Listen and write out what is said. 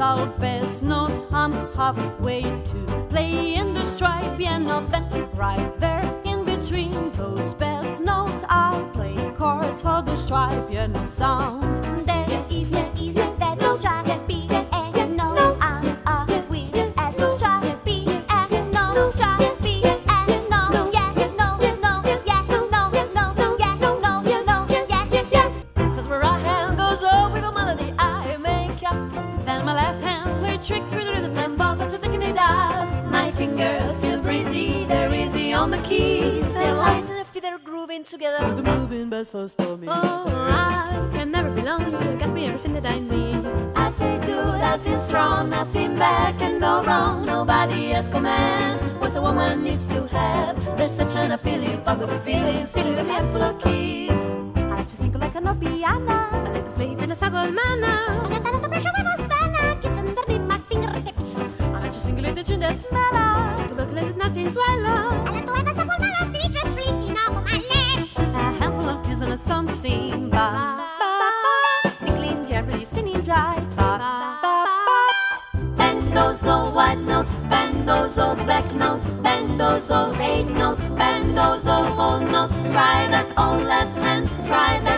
all bass notes. I'm halfway to playing the striped piano. Then right there in between those bass notes, I'll play chords for the striped piano sound. There is that no striped piano. I'm a whiz at the striped piano. Striped piano. Yeah, no, yeah, no, yeah, yeah. 'Cause where right hand goes over with the melody I make up, then my left hand plays tricks with the rhythm and both hands are taking it out. My fingers feel breezy, they're easy on the keys. They're light and the feet are grooving together with the moving bass first for me. Oh, I can never be lonely. You got me everything that I need. I feel good, I feel strong, nothing bad can go wrong. Nobody has command what a woman needs to have. There's such an appealing, powerful feeling, sitting with a handful of keys. I like to think like a piano. I like to play it in a sabor manner. I got the pressure with those banana, kissing the rhythm, my fingertips. I like to sing a little tune that's mellow. Tuberculosis nothing swallow. I like to have a sabor melody, just freaking out on my legs. A handful of keys and a song to sing. Ba, ba, ba. Tickling Jerry, singing jive. Ba, ba, ba. Bang those old white notes, bang those old black notes, bang those old 8 notes, bang those old whole notes. Try that on left hand, try that